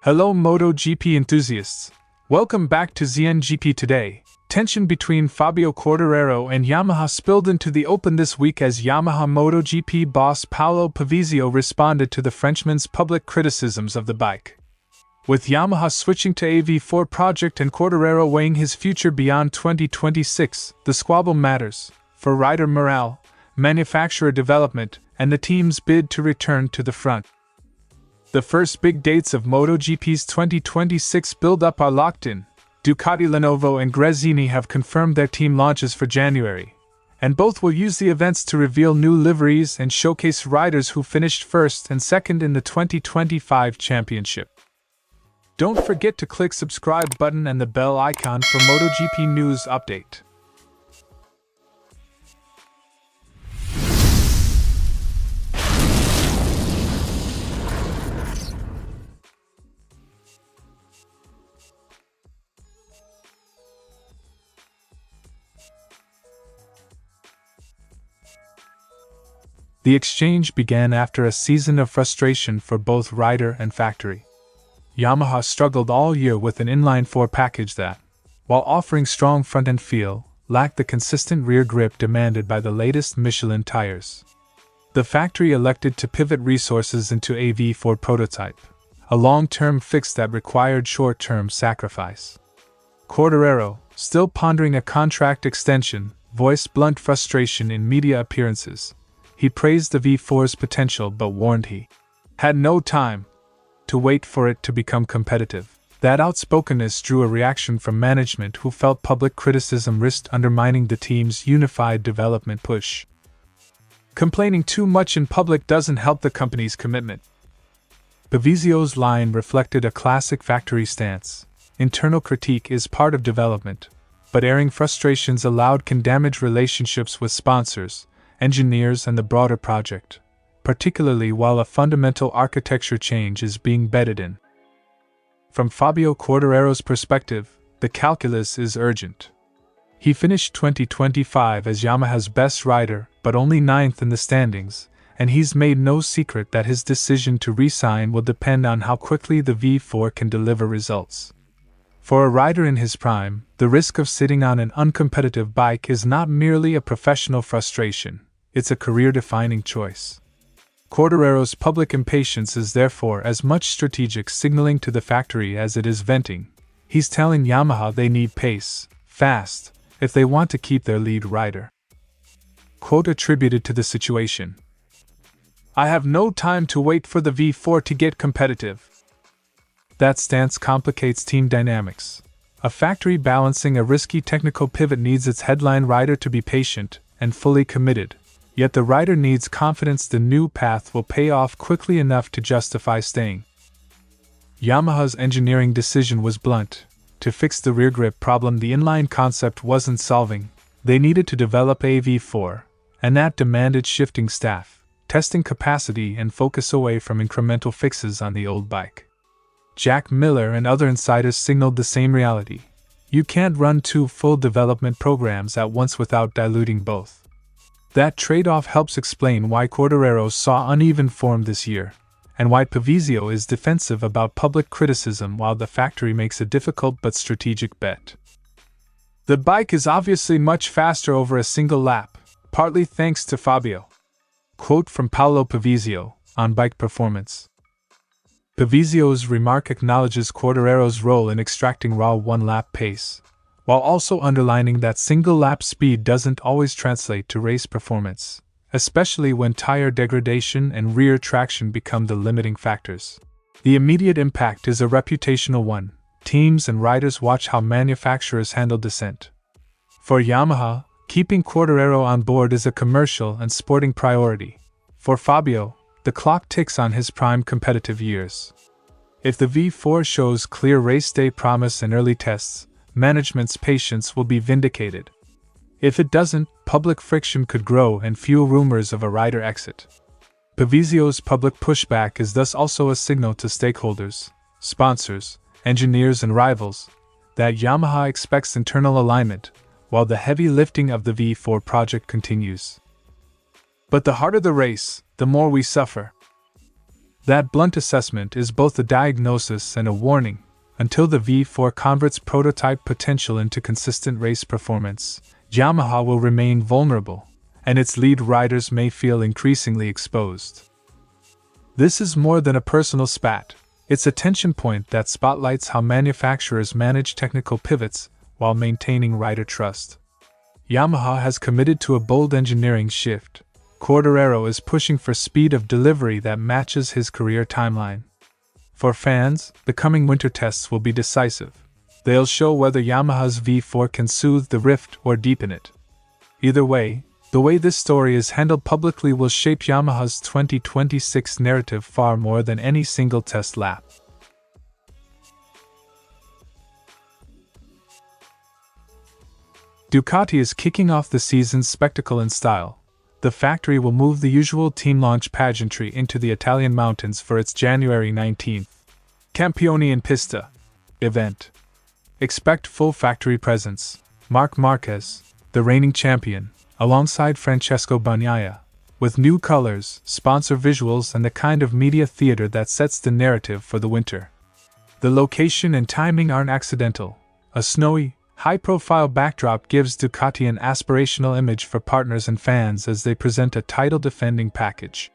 Hello MotoGP enthusiasts. Welcome back to ZNGP Today. Tension between Fabio Quartararo and Yamaha spilled into the open this week as Yamaha MotoGP boss Paolo Pavesio responded to the Frenchman's public criticisms of the bike. With Yamaha switching to AV4 project and Quartararo weighing his future beyond 2026, the squabble matters for rider morale, manufacturer development, and the team's bid to return to the front. The first big dates of MotoGP's 2026 build-up are locked in. Ducati Lenovo and Gresini have confirmed their team launches for January, and both will use the events to reveal new liveries and showcase riders who finished first and second in the 2025 championship. Don't forget to click subscribe button and the bell icon for MotoGP news update. The exchange began after a season of frustration for both rider and factory. Yamaha struggled all year with an inline-4 package that, while offering strong front-end feel, lacked the consistent rear grip demanded by the latest Michelin tires. The factory elected to pivot resources into AV4 prototype, a long-term fix that required short-term sacrifice. Quartararo, still pondering a contract extension, voiced blunt frustration in media appearances. He praised the V4's potential but warned he had no time to wait for it to become competitive. That outspokenness drew a reaction from management who felt public criticism risked undermining the team's unified development push. Complaining too much in public doesn't help the company's commitment. Pavesio's line reflected a classic factory stance. Internal critique is part of development, but airing frustrations aloud can damage relationships with sponsors, engineers, and the broader project, particularly while a fundamental architecture change is being bedded in. From Fabio Quartararo's perspective, the calculus is urgent. He finished 2025 as Yamaha's best rider, but only 9th in the standings, and he's made no secret that his decision to re-sign will depend on how quickly the V4 can deliver results. For a rider in his prime, the risk of sitting on an uncompetitive bike is not merely a professional frustration, it's a career-defining choice. Quartararo's public impatience is therefore as much strategic signaling to the factory as it is venting. He's telling Yamaha they need pace, fast, if they want to keep their lead rider. Quote attributed to the situation: "I have no time to wait for the V4 to get competitive." That stance complicates team dynamics. A factory balancing a risky technical pivot needs its headline rider to be patient and fully committed, yet the rider needs confidence the new path will pay off quickly enough to justify staying. Yamaha's engineering decision was blunt. To fix the rear grip problem the inline concept wasn't solving, they needed to develop AV4, and that demanded shifting staff, testing capacity, and focus away from incremental fixes on the old bike. Jack Miller and other insiders signaled the same reality. You can't run two full development programs at once without diluting both. That trade-off helps explain why Quartararo saw uneven form this year, and why Pavesio is defensive about public criticism while the factory makes a difficult but strategic bet. The bike is obviously much faster over a single lap, partly thanks to Fabio. Quote from Paolo Pavesio, on bike performance. Pavesio's remark acknowledges Quartararo's role in extracting raw one-lap pace, while also underlining that single-lap speed doesn't always translate to race performance, especially when tire degradation and rear traction become the limiting factors. The immediate impact is a reputational one. Teams and riders watch how manufacturers handle dissent. For Yamaha, keeping Quartararo on board is a commercial and sporting priority. For Fabio, the clock ticks on his prime competitive years. If the V4 shows clear race day promise in early tests, management's patience will be vindicated. If it doesn't, public friction could grow and fuel rumors of a rider exit. Pavesio's public pushback is thus also a signal to stakeholders, sponsors, engineers, and rivals that Yamaha expects internal alignment, while the heavy lifting of the V4 project continues. But the harder the race, the more we suffer. That blunt assessment is both a diagnosis and a warning. Until the V4 converts prototype potential into consistent race performance, Yamaha will remain vulnerable, and its lead riders may feel increasingly exposed. This is more than a personal spat. It's a tension point that spotlights how manufacturers manage technical pivots while maintaining rider trust. Yamaha has committed to a bold engineering shift. Quartararo is pushing for speed of delivery that matches his career timeline. For fans, the coming winter tests will be decisive. They'll show whether Yamaha's V4 can soothe the rift or deepen it. Either way, the way this story is handled publicly will shape Yamaha's 2026 narrative far more than any single test lap. Ducati is kicking off the season's spectacle in style. The factory will move the usual team launch pageantry into the Italian mountains for its January 19th Campioni in Pista event. Expect full factory presence. Marc Marquez, the reigning champion, alongside Francesco Bagnaia, with new colors, sponsor visuals, and the kind of media theater that sets the narrative for the winter. The location and timing aren't accidental. A snowy, high-profile backdrop gives Ducati an aspirational image for partners and fans as they present a title-defending package.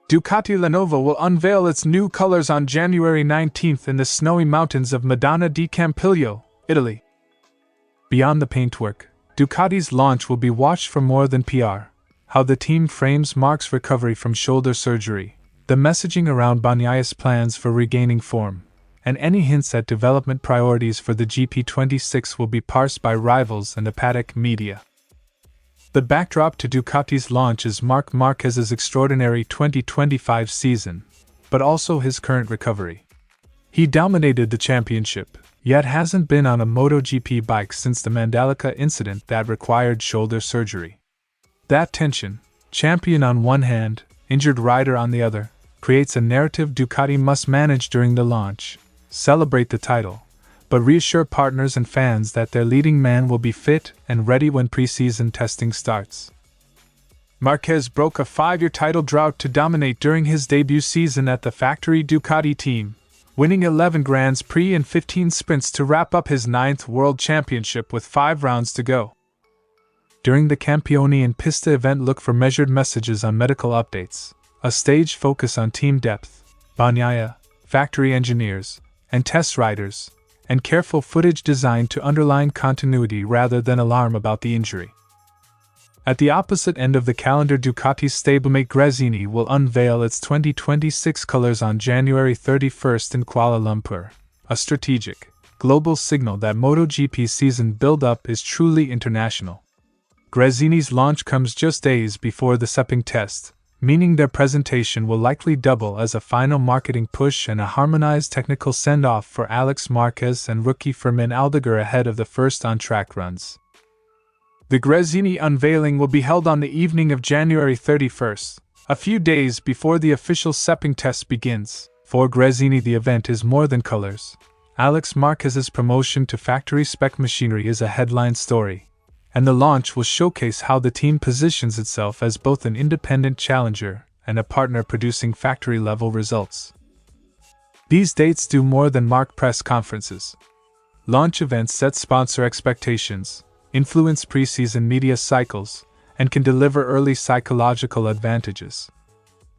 Ducati Lenovo will unveil its new colors on January 19th in the snowy mountains of Madonna di Campiglio, Italy. Beyond the paintwork, Ducati's launch will be watched for more than PR. How the team frames Marc's recovery from shoulder surgery, the messaging around Bagnaia's plans for regaining form, and any hints at development priorities for the GP26 will be parsed by rivals and Paddock media. The backdrop to Ducati's launch is Marc Marquez's extraordinary 2025 season, but also his current recovery. He dominated the championship, yet hasn't been on a MotoGP bike since the Mandalika incident that required shoulder surgery. That tension, champion on one hand, injured rider on the other, creates a narrative Ducati must manage during the launch. Celebrate the title, but reassure partners and fans that their leading man will be fit and ready when preseason testing starts. Marquez broke a 5-year title drought to dominate during his debut season at the factory Ducati team, winning 11 Grands Prix and 15 sprints to wrap up his 9th World Championship with 5 rounds to go. During the Campioni in Pista event, look for measured messages on medical updates, a staged focus on team depth, Bagnaia, factory engineers, and test riders, and careful footage designed to underline continuity rather than alarm about the injury. At the opposite end of the calendar, Ducati's stablemate Gresini will unveil its 2026 colors on January 31st in Kuala Lumpur, a strategic, global signal that MotoGP season build-up is truly international. Gresini's launch comes just days before the Sepang test, meaning their presentation will likely double as a final marketing push and a harmonized technical send-off for Alex Marquez and rookie Fermin Aldeguer ahead of the first on-track runs. The Gresini unveiling will be held on the evening of January 31st, a few days before the official Sepang test begins. For Gresini, the event is more than colors. Alex Marquez's promotion to factory-spec machinery is a headline story, and the launch will showcase how the team positions itself as both an independent challenger and a partner producing factory-level results. These dates do more than mark press conferences. Launch events set sponsor expectations, influence preseason media cycles, and can deliver early psychological advantages.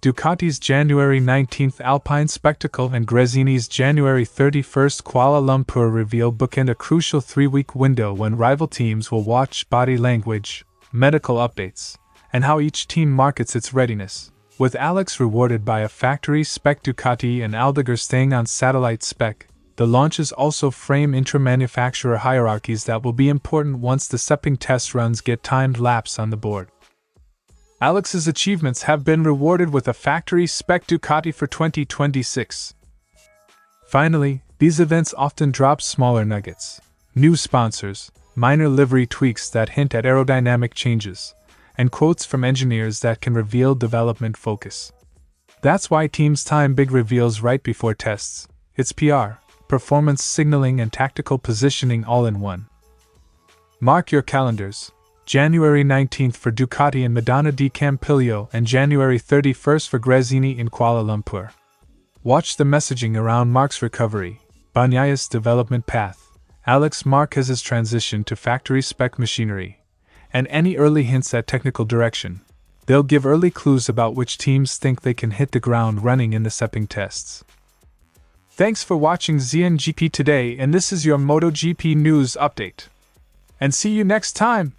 Ducati's January 19th Alpine Spectacle and Gresini's January 31st Kuala Lumpur reveal bookend a crucial 3-week window when rival teams will watch body language, medical updates, and how each team markets its readiness, with Alex rewarded by a factory-spec Ducati and Aldeguer staying on satellite spec. The launches also frame intra-manufacturer hierarchies that will be important once the Sepang test runs get timed laps on the board. Alex's achievements have been rewarded with a factory-spec Ducati for 2026. Finally, these events often drop smaller nuggets, new sponsors, minor livery tweaks that hint at aerodynamic changes, and quotes from engineers that can reveal development focus. That's why teams time big reveals right before tests. It's PR, performance signaling, and tactical positioning all in one. Mark your calendars. January 19th for Ducati in Medana di Campiglio and January 31st for Gresini in Kuala Lumpur. Watch the messaging around Marc's recovery, Bagnaya's development path, Alex Marquez's transition to factory-spec machinery, and any early hints at technical direction. They'll give early clues about which teams think they can hit the ground running in the Sepang tests. Thanks for watching ZNGP Today, and this is your MotoGP news update. And see you next time!